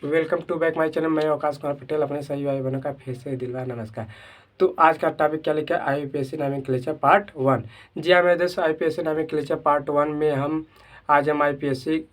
Welcome to back my channel. मैं आकाश कुमार पटेल अपने सही भाई बहनों का फिर से दिलवार नमस्कार। तो आज का टॉपिक क्या लेकर आईपीएससी नामिक लेक्चर पार्ट 1। जी हाँ मेरे दोस्त, आईपीएससी नामिक लेक्चर पार्ट 1 में हम आईपीएससी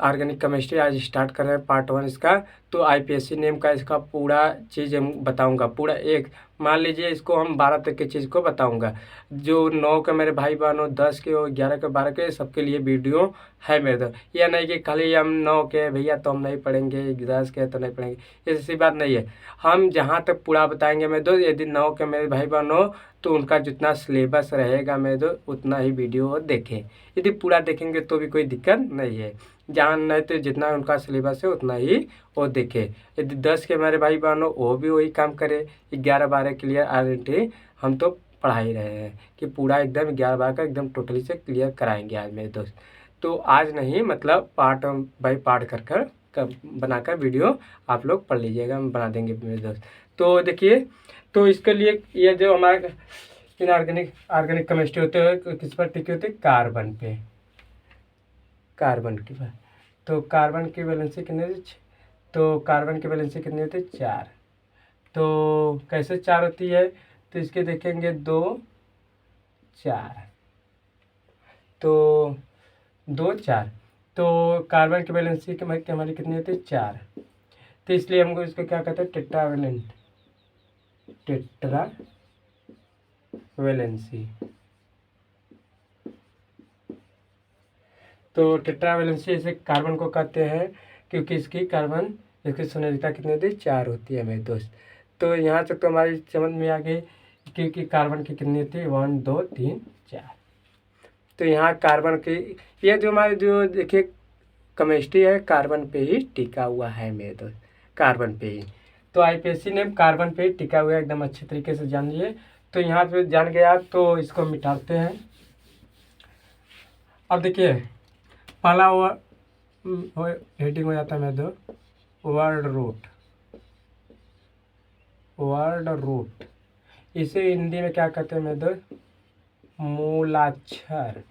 ऑर्गेनिक केमिस्ट्री आज स्टार्ट कर रहे हैं पार्ट 1 इसका। तो आईपीएससी नेम का इसका पूरा चीज़ हम बताऊंगा, पूरा एक मान लीजिए इसको हम 12 तक की चीज़ को बताऊंगा। जो 9 के मेरे भाई बहनों, 10 के और 11 के 12 के सबके लिए वीडियो है मेरे दोस्त। यह नहीं कि खाली हम 9 के भैया तो हम नहीं पढ़ेंगे, 10 के तो नहीं पढ़ेंगे, ऐसी बात नहीं है। हम जहाँ तक पूरा बताएंगे मेरे दोस्त। यदि 9 के मेरे भाई बहनों तो उनका जितना सिलेबस रहेगा मेरे दोस्त उतना ही वीडियो देखें। यदि पूरा देखेंगे तो भी कोई दिक्कत नहीं है, जहाँ नहीं तो जितना उनका सिलेबस है उतना ही वो देखे। यदि 10 के हमारे भाई बहनों वो भी वही काम करे। 11-12 क्लियर ऑलरेडी हम तो पढ़ा ही रहे हैं कि पूरा एकदम 11-12 का एकदम टोटली से क्लियर कराएंगे आज मेरे दोस्त। तो आज नहीं, मतलब पार्ट बाई पार्ट कर बनाकर वीडियो आप लोग पढ़ लीजिएगा, हम बना देंगे मेरे दोस्त। तो देखिए, तो इसके लिए ये जो हमारा इनऑर्गेनिक ऑर्गेनिक केमिस्ट्री होते हैं किस पर टिके होते हैं, कार्बन पे, कार्बन की पर। तो कार्बन की वैलेंसी कितनी होती है? तो कार्बन की वैलेंसी कितनी होती है? 4। तो कैसे 4 होती है? तो इसके देखेंगे 2 4, तो 2 4। तो कार्बन की वैलेंसी हमारी कितनी होती है? 4। तो इसलिए हमको इसको क्या कहते हैं? Tetravalent, tetra valency. तो टेट्रावैलेंसी इसे कार्बन को कहते हैं क्योंकि इसकी सुंदरता कितनी होती है? 4 होती है मेरे दोस्त। तो यहाँ तक तो हमारी समझ में आ गई क्योंकि कार्बन की कितनी होती है? 1 2 3 4। तो यहाँ कार्बन की ये जो हमारी जो देखिए केमिस्ट्री है कार्बन पे ही टिका हुआ है मेरे दोस्त, कार्बन पे ही। तो आईपीएससी ने कार्बन पे ही टिका हुआ है, एकदम अच्छे तरीके से जान लिए। तो यहाँ पे जान गया तो इसको मिटाते हैं। अब देखिए पहला हेडिंग हो जाता है मेरे दोस्त, वर्ड रूट। वर्ड रूट इसे हिंदी में क्या कहते हैं मेरे दोस्त? मूलाक्षर।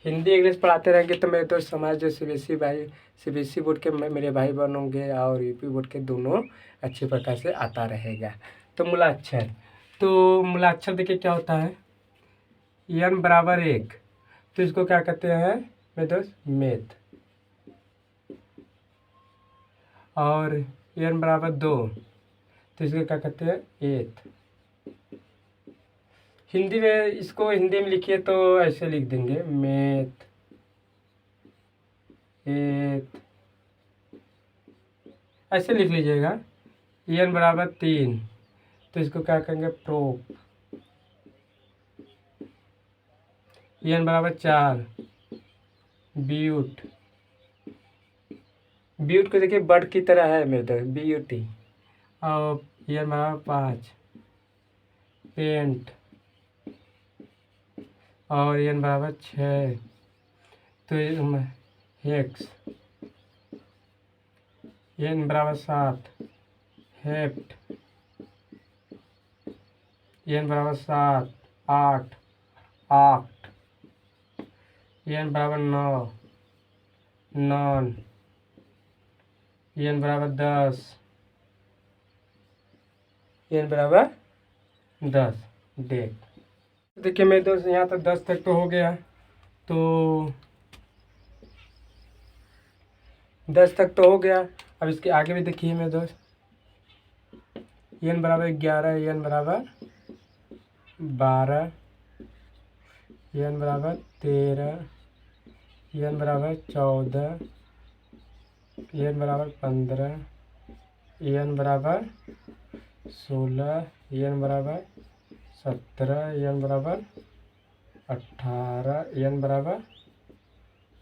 हिंदी इंग्लिश पढ़ाते रहेंगे तो मेरे दोस्त समाज जो सीबीएसई बोर्ड के मेरे भाई बहन होंगे और यूपी बोर्ड के दोनों अच्छे प्रकार से आता रहेगा। तो मूलाक्षर, तो मूलाक्षर देखिए क्या होता है? n बराबर 1, तो इसको क्या कहते हैं मेरे दोस्त? मेथ। और n बराबर 2, तो इसको क्या कहते हैं? एथ। हिंदी में इसको हिंदी में लिखिए तो ऐसे लिख देंगे, मेथ, एथ, ऐसे लिख लीजिएगा। n बराबर 3, तो इसको क्या कहेंगे? प्रोप। n बराबर 4, ब्यूट। ब्यूट को देखिए बर्ड की तरह है मेरे तरफ, ब्यूटी। और n बराबर 5, पेंट। और n बराबर 6, तो हेक्स। n बराबर 7, हेप्ट। n बराबर 7 8, आक्ट। n बराबर 9, नॉन। n बराबर 10, n बराबर 10, डेक। देखिए मेरे दोस्त यहाँ तक 10 तक तो हो गया। तो 10 तक तो हो गया। अब इसके आगे भी देखिए मेरे दोस्त, n बराबर 11, n बराबर 12, n बराबर 13, n बराबर 14, n बराबर 15, n बराबर 16, n बराबर 17, n बराबर 18, n बराबर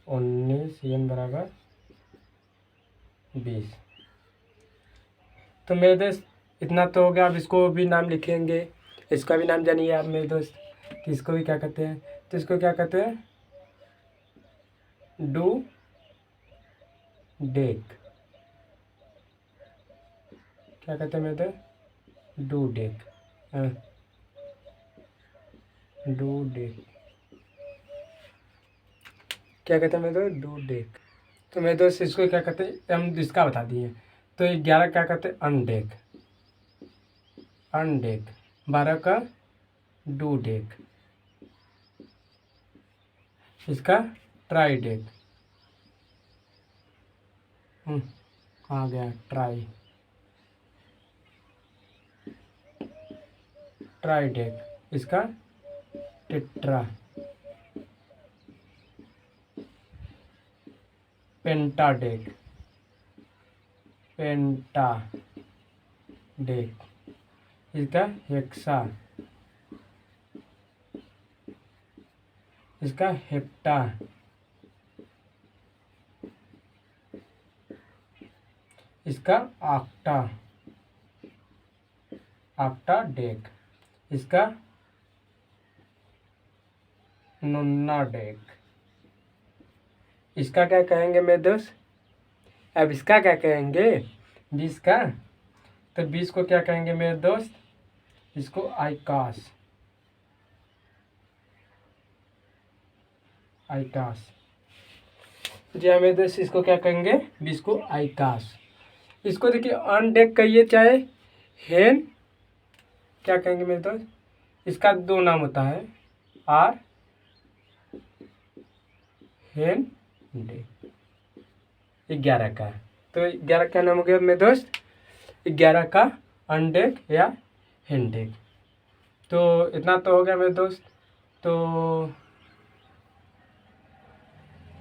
19, n बराबर 20। तो मेरे दोस्त इतना तो हो गया। अब इसको भी नाम लिखेंगे, इसका भी नाम जानिए आप मेरे दोस्त कि इसको भी क्या कहते हैं? तो इसको क्या कहते हैं? Do deck. क्या कहते हैं मेरे दोस्त? Do deck. हाँ, डू डेक क्या कहते हैं मेरे दोस्त? Do deck. तो मेरे दोस्त इसको क्या कहते हैं, हम इसका बता दिए। तो 11 क्या कहते हैं, अनडेक, अनडेक। 12 का डू डेक, इसका ट्राई डेक। आ गया ट्राई, ट्राई डेक, इसका टेट्रा, पेंटा डेक, पेंटा डेक, इसका हेक्सा, इसका हेप्टा, इसका ऑक्टा, ऑक्टा डेक, इसका नोना डेक। इसका क्या कहेंगे मेरे दोस्त, अब इसका क्या कहेंगे 20 का, तो 20 को क्या कहेंगे मेरे दोस्त, इसको आईकास, आईकास। जी हाँ मेरे दोस्त, इसको क्या कहेंगे 20 को आईकास। इसको देखिए ऑन डेक कहिए चाहे हेन, क्या कहेंगे मेरे दोस्त, इसका 2 नाम होता है, आर हेन डेक। 11 का, तो 11 का नाम हो गया मेरे दोस्त, 11 का अनडेक या हेनडेक। तो इतना तो हो गया मेरे दोस्त। तो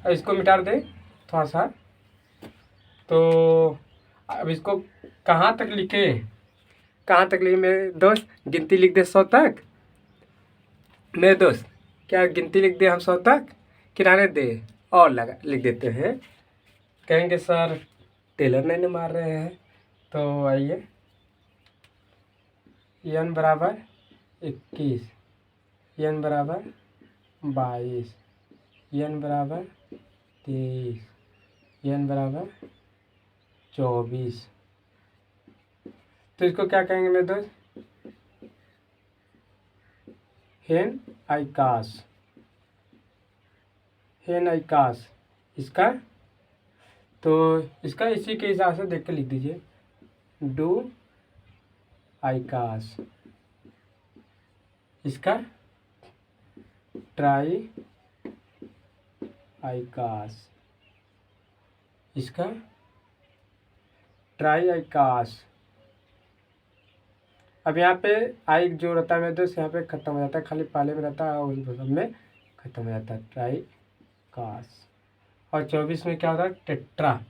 इसको मिटा दे थोड़ा सा। तो अब इसको कहाँ तक लिखे, कहाँ तक लिखे मेरे दोस्त, गिनती लिख दे 100 तक मेरे दोस्त। क्या गिनती लिख दे हम 100 तक, किराने दे और लगा लिख देते हैं। कहेंगे सर टेलर नहीं न मार रहे हैं। तो आइए, n बराबर 21, n बराबर 22, n बराबर 23, n बराबर 24। तो इसको क्या कहेंगे मेरे दोस्त, हेन आईकास, हेन आईकास। इसका तो इसका इसी के हिसाब से देख के लिख दीजिए, डू आईकास, इसका ट्राई आईकास, इसका ट्राई आईकास। अब यहाँ पे आई जो रहता है मेरे दोस्त यहाँ पे खत्म हो जाता है, खाली पहले में रहता है और उन सब में खत्म हो जाता है, ट्राई कास। और 24 में क्या होता है, टेट्रा,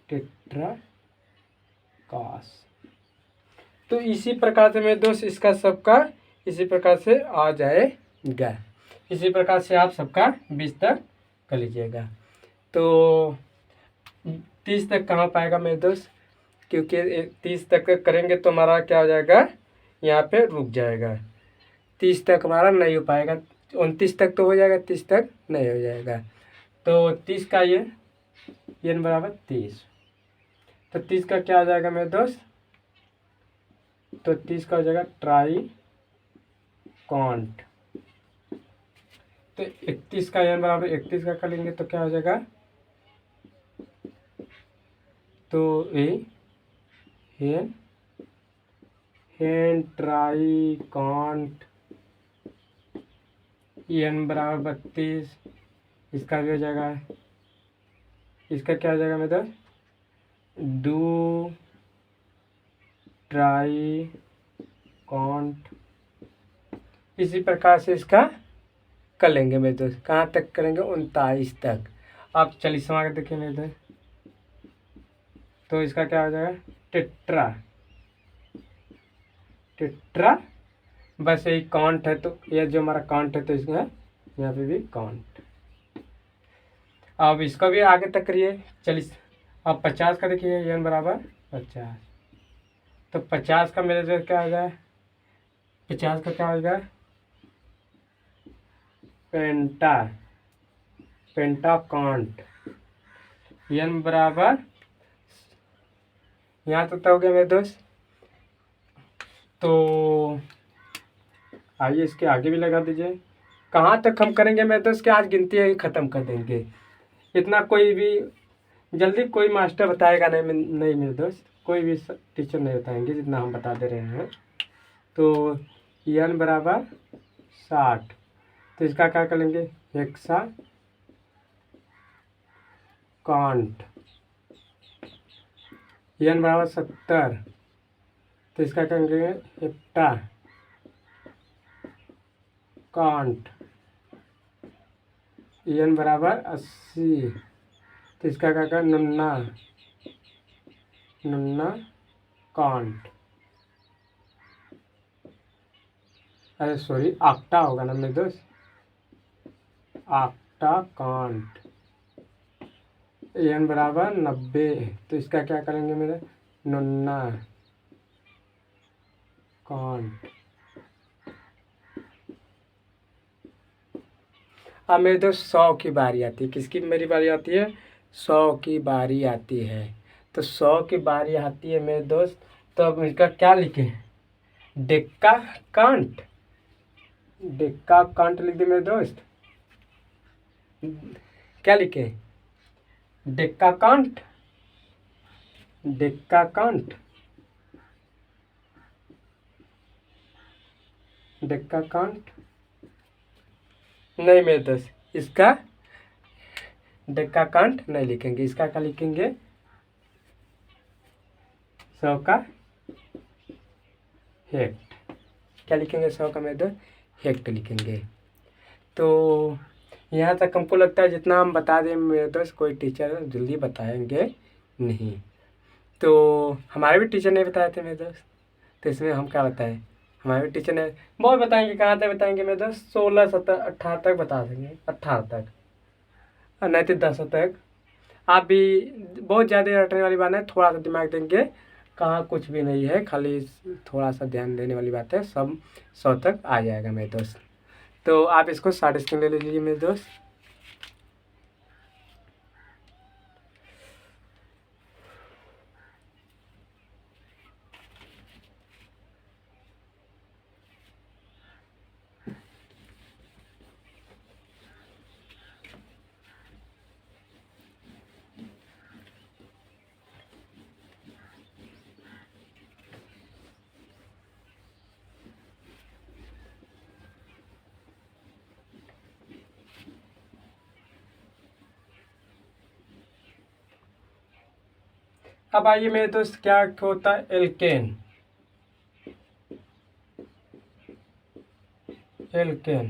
टेट्रा कास। तो इसी प्रकार से मेरे दोस्त इसका सबका इसी प्रकार से आ जाएगा। इसी प्रकार से आप सबका 20 तक कर लीजिएगा। तो 30 तक कहाँ पाएगा मेरे दोस्त, क्योंकि 30 तक करेंगे तो हमारा क्या हो जाएगा, यहाँ पे रुक जाएगा। 30 तक हमारा नहीं हो पाएगा, 29 तक तो हो जाएगा, 30 तक नहीं हो जाएगा। तो 30 का ये n बराबर 30। तो 30 का क्या हो जाएगा मेरे दोस्त, तो 30 का हो जाएगा ट्राई कॉन्ट। तो 31 का n बराबर 31 का कर लेंगे तो क्या हो जाएगा, तो हेन हेन ट्राई कॉन्ट, n बराबर 32। इसका भी हो जाएगा, इसका क्या हो जाएगा मेरे दोस्त, डू ट्राई कॉन्ट। इसी प्रकार से इसका कर लेंगे मेरे दोस्त। कहाँ तक करेंगे, 39 तक। आप 40वां का देखिए मेरे दोस्त, तो इसका क्या हो जाएगा, टेट्रा, टेट्रा। बस यही काउंट है, तो यह जो हमारा काउंट है तो इसका यहाँ पे भी काउंट। अब इसको भी आगे तक करिए 40। अब 50 का देखिए, n बराबर 50। तो 50 का मेरे जो क्या हो जाए, 50 का क्या होगा, पेंटा, पेंटा काउंट, n बराबर, यहाँ तक तो हो गया मेरे दोस्त। तो आइए इसके आगे भी लगा दीजिए, कहाँ तक हम करेंगे मेरे दोस्त कि आज गिनती है ख़त्म कर देंगे। इतना कोई भी जल्दी कोई मास्टर बताएगा नहीं नहीं मेरे दोस्त, कोई भी टीचर नहीं बताएंगे जितना हम बता दे रहे हैं। तो n बराबर 60, तो इसका क्या करेंगे हेक्सा कांट। n बराबर 70, तो इसका क्या करेंगे हेप्टा कांट। n बराबर 80, तो इसका क्या करें नन्ना नन्ना कांट। अरे सॉरी आक्टा होगा ना मेरे दोस्त, आक्टा कांट। n बराबर 90, तो इसका क्या करेंगे मेरे नन्ना कांट। अब मेरे दोस्त 100 की बारी आती है। किसकी मेरी बारी आती है? 100 की बारी आती है। तो 100 की बारी आती है मेरे दोस्त, तो अब इसका क्या लिखें? डेक्का कांट, डेक्का कांट लिख दे मेरे दोस्त। क्या लिखें? Deccan can't, Deccan can't, Deccan can't नहीं मेरे दोस्त, इसका डेक्का कांट नहीं लिखेंगे। इसका क्या लिखेंगे? 100 का हेक्ट। क्या लिखेंगे? 100 का मेरे दोस्त हेक्ट लिखेंगे। तो यहाँ तक हमको लगता है जितना हम बता दें मेरे दोस्त कोई टीचर जल्दी बताएंगे नहीं। तो हमारे भी टीचर नहीं बताए थे मेरे दोस्त, तो इसमें हम क्या बताएं? हमारे भी टीचर ने बहुत बताएंगे। कहाँ तक बताएंगे मेरे दोस्त? 16, 17, 18 तक बता देंगे, 18 तक और नहीं तो 10 तक। आप भी बहुत ज़्यादा रटने वाली बात है, थोड़ा सा दिमाग देंगे कहाँ कुछ भी नहीं है, खाली थोड़ा सा ध्यान देने वाली बात है, सब 100 तक आ जाएगा मेरे दोस्त। तो आप इसको 60 स्क्रीन ले लीजिए मेरे दोस्त। अब आइए मेरे दोस्त क्या होता है एल्केन। एल्केन,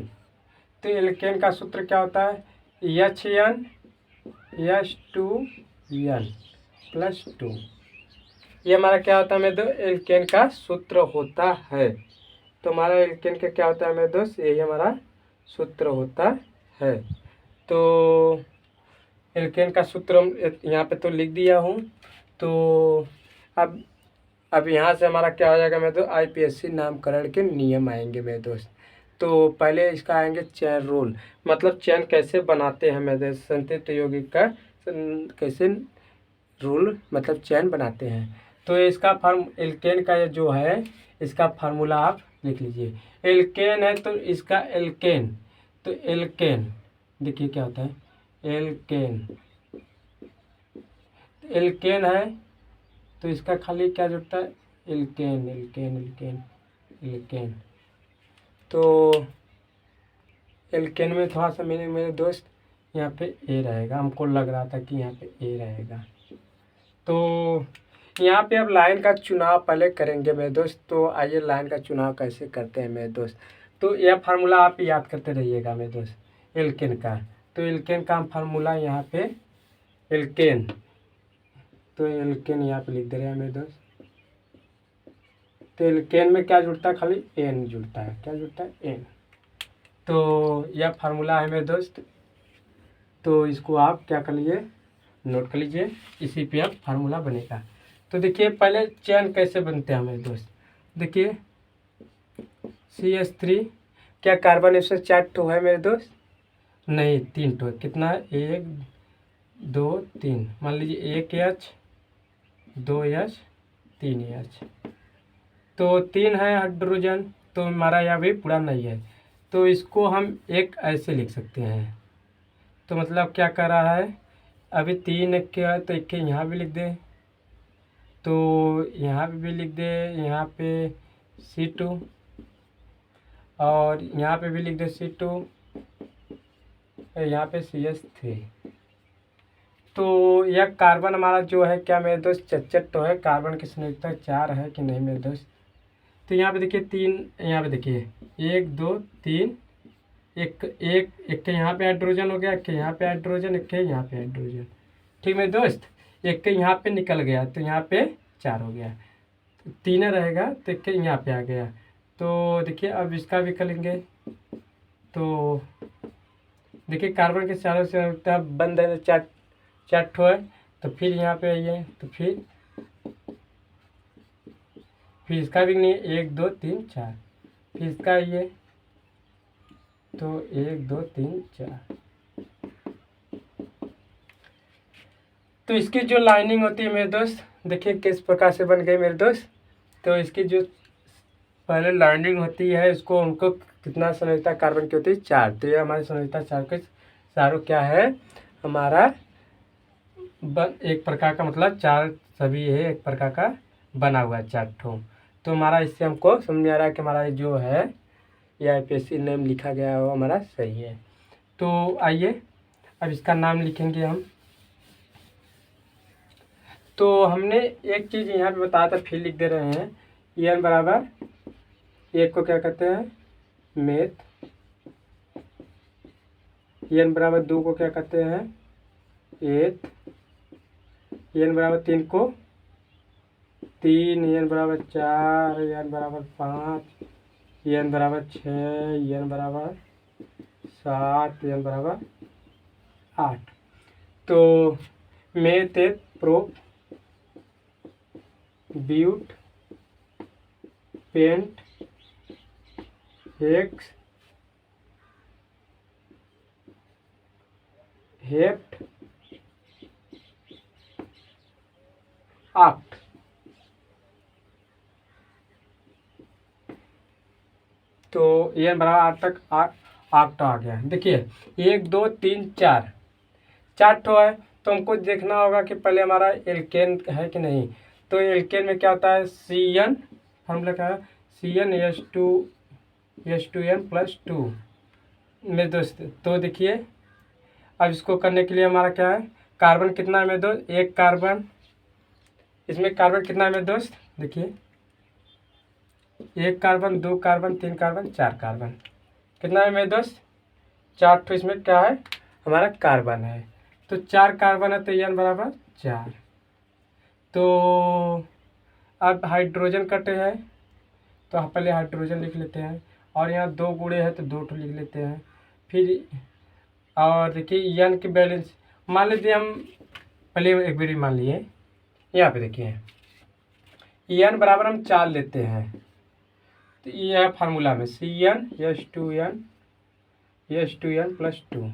तो एल्केन का सूत्र क्या होता है? HN H2N+2। ये हमारा क्या होता है मेरे दोस्त? एल्केन का सूत्र होता है। तो हमारा एल्केन का क्या होता है मेरे दोस्त? यही हमारा सूत्र होता है। तो एल्केन का सूत्र हम यहाँ पे तो लिख दिया हूँ। तो अब यहाँ से हमारा क्या हो जाएगा मेरे दोस्त? IPSC नामकरण के नियम आएंगे मेरे दोस्त। तो पहले इसका आएंगे चैन रूल, मतलब चैन कैसे बनाते हैं मेरे दोस्त, संतृप्त यौगिक का कैसे रूल मतलब चैन बनाते हैं। तो इसका फार्म एल्केन का जो है इसका फार्मूला आप लिख लीजिए। एल्केन है तो इसका एल्केन, तो एल्केन देखिए क्या होता है एल्केन। एल्केन है तो इसका खाली क्या जुड़ता है? Alkene alkene alkene alkene. तो एल्केन में थोड़ा सा मेरे दोस्त यहाँ पे ए रहेगा, हमको लग रहा था कि यहाँ पे ए रहेगा। तो यहाँ पे अब लाइन का चुनाव पहले करेंगे मेरे दोस्त। तो आइए लाइन का चुनाव कैसे करते हैं मेरे दोस्त। तो यह फार्मूला आप याद करते रहिएगा मेरे दोस्त एल्केन का। तो एल्केन का फार्मूला यहाँ पे एल्केन, तो एल्केन यहाँ पे लिख दे रहे हैं मेरे दोस्त। तो एल्केन में क्या जुड़ता है? खाली एन जुड़ता है। क्या जुड़ता है? एन। तो यह फार्मूला है मेरे दोस्त। तो इसको आप क्या कर लीजिए नोट कर लीजिए, इसी पे अब फार्मूला बनेगा। तो देखिए पहले चैन कैसे बनते हैं मेरे दोस्त। देखिए CH3 क्या कार्बन इससे 4 ठो है मेरे दोस्त? नहीं 3 ठो। कितना है? 1 2 3, मान लीजिए 1H 2H 3H। तो 3 है हाइड्रोजन, तो हमारा यहाँ भी पूरा नहीं है। तो इसको हम एक ऐसे लिख सकते हैं। तो मतलब क्या कर रहा है, अभी 3 इक्के है तो इक्के यहाँ भी लिख दे, तो यहाँ पे भी लिख दे, यहाँ पे C2 और यहाँ पे भी लिख दे C2, यहाँ पे CH3। तो यह कार्बन हमारा जो है क्या मेरे दोस्त, चच्चट तो है, कार्बन की संयोजकता 4 है कि नहीं मेरे दोस्त। तो यहाँ पे देखिए 3, यहाँ पे देखिए 1 2 3, एक एक एक के यहाँ पे हाइड्रोजन हो गया, एक के यहाँ पे हाइड्रोजन, एक के यहाँ पे हाइड्रोजन, ठीक मेरे दोस्त। एक के यहाँ पे निकल गया तो यहाँ पे 4 हो गया, तो 3 रहेगा तो एक के यहाँ पे आ गया। तो देखिए अब इसका भी करेंगे, तो देखिए कार्बन के चारों से बंद है, तो 4 ठो है, तो फिर यहाँ पे आइए, तो फिर इसका भी नहीं है, 1 2 3 4, फिर इसका आइए, तो 1 2 3 4। तो इसकी जो लाइनिंग होती है मेरे दोस्त, देखिए किस प्रकार से बन गई मेरे दोस्त। तो इसकी जो पहले लाइनिंग होती है, इसको उनको कितना संयोजकता कार्बन की होती है, 4। तो ये हमारी संयोजकता 4 के चारों क्या है हमारा एक प्रकार का, मतलब 4 सभी है एक प्रकार का बना हुआ है 4 ठो। तो हमारा इससे हमको समझ में आ रहा है कि हमारा जो है ये IPSC नेम लिखा गया है वो हमारा सही है। तो आइए अब इसका नाम लिखेंगे हम। तो हमने एक चीज़ यहाँ पे बताया था, फिर लिख दे रहे हैं, EN बराबर, एक को क्या कहते हैं मेथ, EN बराबर 2 को क्या कहते हैं एथ, EN बराबर 3 को 3, EN बराबर 4, EN बराबर 5, EN बराबर 6, EN बराबर 7, EN बराबर 8। तो meth, eth, pro, but, pent, hex, hept, oct. तो ये बराबर 8 तक आक्ट आ गया। देखिए 1 2 3 4, 4 ठो है, तो हमको देखना होगा कि पहले हमारा एल्केन है कि नहीं। तो एल्केन में क्या होता है, CN फॉर्मूला क्या है, CnH2n+2 मेरे दोस्त। तो देखिए अब इसको करने के लिए हमारा क्या है, कार्बन कितना है मेरे दोस्त, एक कार्बन, इसमें कार्बन कितना है मेरे दोस्त, देखिए 1 कार्बन, 2 कार्बन, 3 कार्बन, 4 कार्बन, कितना है मेरे दोस्त, 4 ठो इसमें क्या है हमारा कार्बन है। तो 4 कार्बन है तो EN बराबर 4। तो अब हाइड्रोजन कटे हैं, तो हम पहले हाइड्रोजन लिख लेते हैं, और यहाँ 2 गुणे हैं तो 2 ठो लिख लेते हैं। फिर और देखिए EN की बैलेंस मान लीजिए, हम पहले एक बार मान लिए, यहाँ पे देखिए EN बराबर हम 4 लेते हैं, तो ये है फार्मूला में CnH2n+2।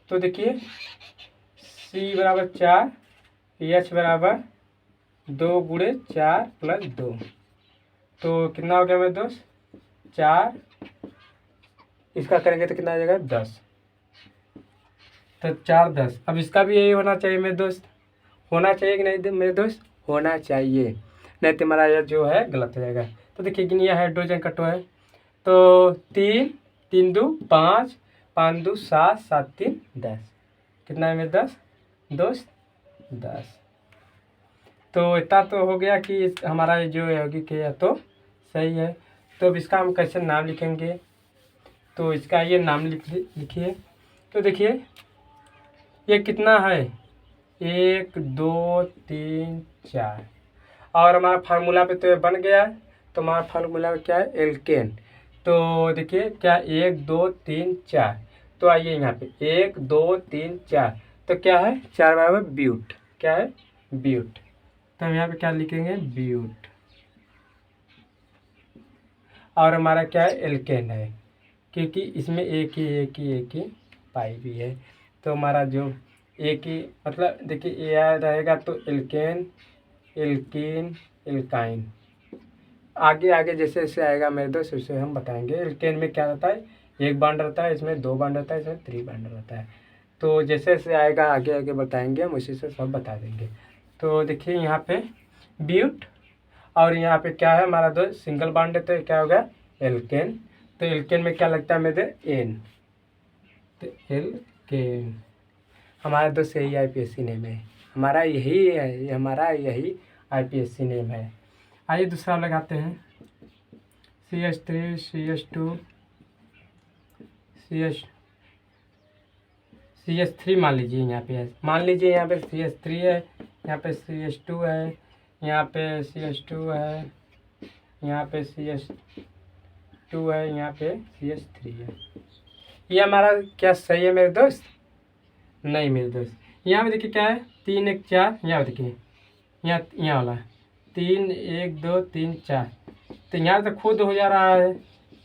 तो देखिए C बराबर 4, H बराबर 2 गुणे 4 + 2, तो कितना हो गया मेरे दोस्त 4, इसका करेंगे तो कितना आ जाएगा 10। तो 4 10, अब इसका भी यही होना चाहिए मेरे दोस्त, होना चाहिए कि नहीं मेरे दोस्त, होना चाहिए, नहीं तो हमारा यह जो है गलत हो जाएगा। तो देखिए कि यह हाइड्रोजन कटो है, तो 3 3 2 5, 5 2 7, 7 3 10, कितना है मेरे 10 दोस्त 10। तो इतना तो हो गया कि हमारा जो होगी कि यह तो सही है। तो अब इसका हम कैसे नाम लिखेंगे, तो इसका ये नाम लिखिए। तो देखिए ये कितना है 1 2 3 4, और हमारा फार्मूला पे तो ये बन गया है। तो हमारा फार्मूला क्या है एल्केन। तो देखिए क्या 1 2 3 4, तो आइए यहाँ पे 1 2 3 4, तो क्या है 4 बराबर ब्यूट, क्या है ब्यूट। तो हम यहाँ पे क्या लिखेंगे ब्यूट, और हमारा क्या है एल्केन है, क्योंकि इसमें एक ही पाई भी है। तो हमारा जो एक ही मतलब देखिए ये रहेगा, तो एल्केन, एल्कीन, एल्काइन, आगे आगे जैसे जैसे आएगा मेरे दोस्त उसे हम बताएंगे। एल्केन में क्या रहता है एक बॉन्ड रहता है, इसमें 2 बॉन्ड रहता है, इसमें 3 बॉन्ड रहता है। तो जैसे जैसे आएगा आगे आगे बताएंगे हम, उसी से सब बता देंगे। तो देखिए यहाँ पे ब्यूट, और यहाँ पे क्या है हमारा 2 सिंगल बॉन्ड है, तो क्या होगा एल्केन। तो एल्केन में क्या लगता है मेरे एन, तो एल्केन हमारा 2 से ही IPSC नेम है, हमारा यही है, ये हमारा यही IPSC नेम है। आइए दूसरा लगाते हैं CH3 CH2 CH3 मान लीजिए यहाँ पे है, मान लीजिए यहाँ पे CH3 है, यहाँ पे CH2 है, यहाँ पे CH2 है, यहाँ पे CH2 है, यहाँ पे CH3 है। ये हमारा क्या सही है मेरे दोस्त? नहीं मेरे दोस्त, यहाँ पे देखिए क्या है 3 1 4, यहाँ देखिए यहाँ वाला 3 1 2 3 4, तो यहाँ तो खुद हो जा रहा है,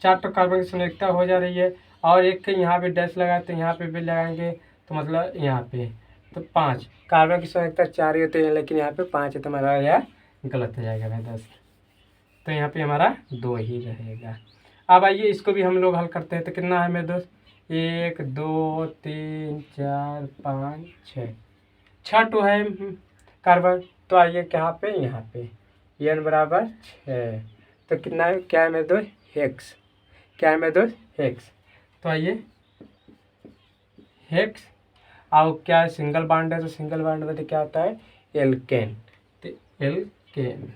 4 तो कार्बन की संयोजकता हो जा रही है, और एक यहाँ पे डैश लगा तो यहाँ पे भी लगाएंगे, तो मतलब यहाँ पे तो 5 कार्बन की संयोजकता 4 ही होते हैं, लेकिन यहाँ पे 5 है, तो हमारा यह गलत हो जाएगा मेरे दोस्त। तो यहाँ पे हमारा 2 ही रहेगा। अब आइए इसको भी हम लोग हल करते हैं। तो कितना है मेरे दोस्त? 1 2 3 4 5 6 टो है कार्बन। तो आइए कहाँ पे, यहाँ पे n बराबर 6, तो कितना है, क्या है मेरे दोस्त? हेक्स। क्या है मेरे दोस्त? हेक्स। तो आइए हेक्स, और क्या है सिंगल बॉन्ड है, तो सिंगल बॉन्ड में क्या होता है एल्केन। तो एल्केन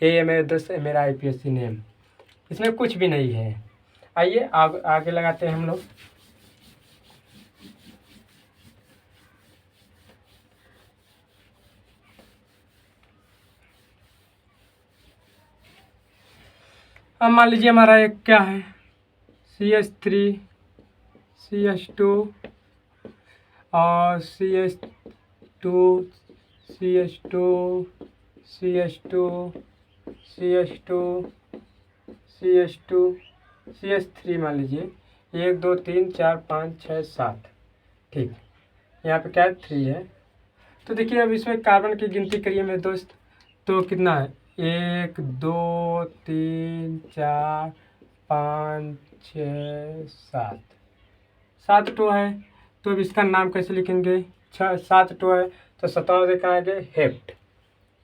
ये है मेरे दोस्त मेरा IPSC नेम, इसमें कुछ भी नहीं है। आइए आगे लगाते हैं हम लोग। अब मान लीजिए हमारा एक क्या है CH3 CH2 और CH2 CH2 CH2 CH2 CH2 CH3 मान लीजिए 1 2 3 4 5 6 7, ठीक। यहाँ पे क्या है 3 है। तो देखिए अब इसमें कार्बन की गिनती करिए मेरे दोस्त, तो कितना है 1 2 3 4 5 6 7 टो है। तो अब इसका नाम कैसे लिखेंगे? 7 टो है, तो 7वां से कहाँ आगे हेप्ट,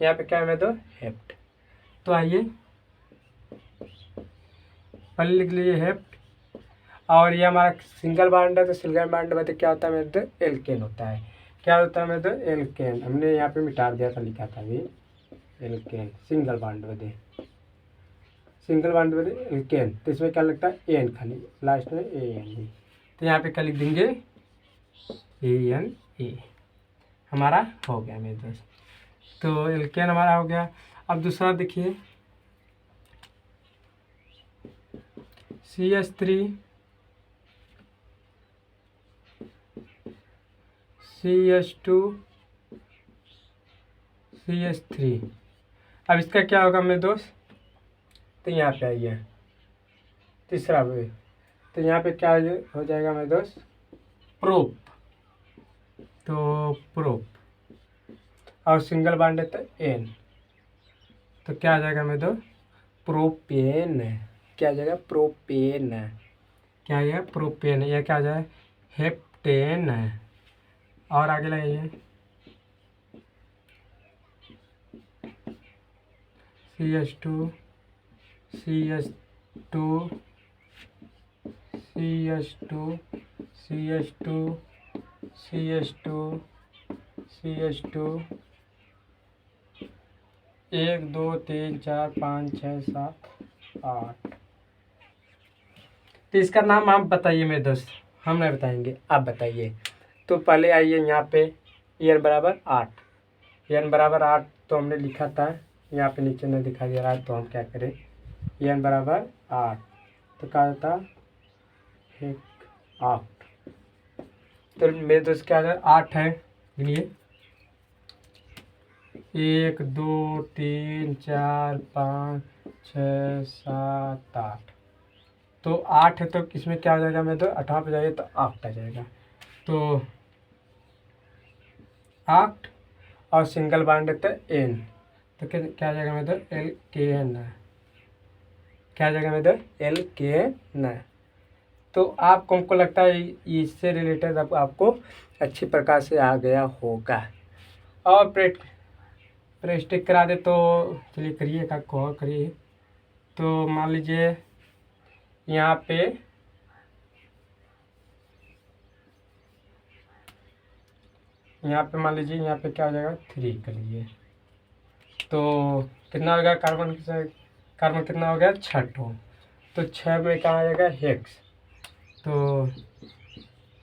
यहाँ पे क्या है मेरे दोस्त हेप्ट। तो आइए पहले लिख लीजिए हेप्ट, और ये हमारा सिंगल बॉन्ड है, तो सिंगल बॉन्ड में तो क्या होता है मेरे दोस्त एल्केन होता है। क्या होता है मेरे दोस्त एल्केन, हमने यहाँ पे मिटा दिया था, लिखा था अभी एल्केन सिंगल बॉन्ड में दे, सिंगल बॉन्ड में दे एल्केन। तो इसमें क्या लगता है एन, खाली लास्ट में AN। तो यहाँ पे क्या लिख देंगे ANA, हमारा हो गया मेरे दोस्त। तो एल्केन हमारा हो गया। अब दूसरा देखिए CH3 CH2 CH3, अब इसका क्या होगा मेरे दोस्त? तो यहाँ पे आइए तीसरा भी, तो यहाँ पे क्या हो जाएगा मेरे दोस्त प्रोप, तो प्रोप, और सिंगल बॉन्ड है तो N, तो क्या आ जाएगा मेरे दोस्त प्रोपेन। क्या आ जाएगा प्रोपेन, क्या आ जाएगा प्रोपेन, यह क्या आ जाएगा हेप्टेन। और आगे लगाइए CH2 CH2 CH2 CH2 CH2 CH2 1 2 3 4 5 6 7 8। तो इसका नाम आप बताइए मेरे दोस्त, हम नहीं बताएंगे, आप बताइए। तो पहले आइए यहाँ पे n बराबर 8, n बराबर 8 तो हमने लिखा था, यहाँ पे नीचे नहीं दिखाई दे रहा है, तो हम क्या करें n बराबर 8, तो क्या होता 8। तो मेरे दोस्त क्या है 8 है, गिनिए 1 2 3 4 5 6 7 8। तो 8 है, तो इसमें क्या हो जाएगा मेरे दोस्त 8 पे जाइए तो 8 आ जाएगा। तो 8 और सिंगल बॉन्ड है तो N, तो क्या आ जाएगा मेरे दोस्त एल्केन। क्या आ जाएगा मेरे दोस्त, एल्केन। तो आपको हमको लगता है इससे रिलेटेड अब आपको अच्छी प्रकार से आ गया होगा। और प्रेस्टिक करा दे तो चलिए करिए, का और करिए। तो मान लीजिए यहाँ पे मान लीजिए यहाँ पे क्या हो जाएगा, 3 कर लीजिए। तो कितना हो गया, कार्बन कितना हो गया, 6 ठो। तो 6 में कहाँ आ जाएगा, हेक्स। तो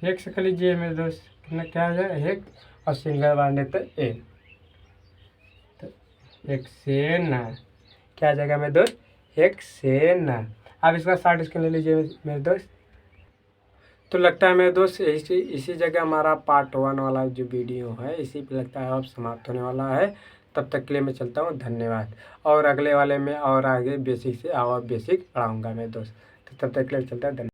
हेक्स कर लीजिए मेरे दोस्त, कितना क्या हो जाएगा, हेक्स, और सिंगल बॉन्ड है तो एन। तो हेक्सेन क्या आ जाएगा मेरे दोस्त, हेक्सेन। अब इसका शॉर्ट स्क्रीन ले लीजिए मेरे दोस्त। तो लगता है मेरे दोस्त इसी जगह हमारा पार्ट 1 वाला जो वीडियो है इसी पे लगता है अब समाप्त होने वाला है। तब तक के लिए मैं चलता हूँ, धन्यवाद। और अगले वाले में और आगे बेसिक से और बेसिक पढ़ाऊँगा मेरे दोस्त। तो तब तक के लिए चलता है, धन्यवाद।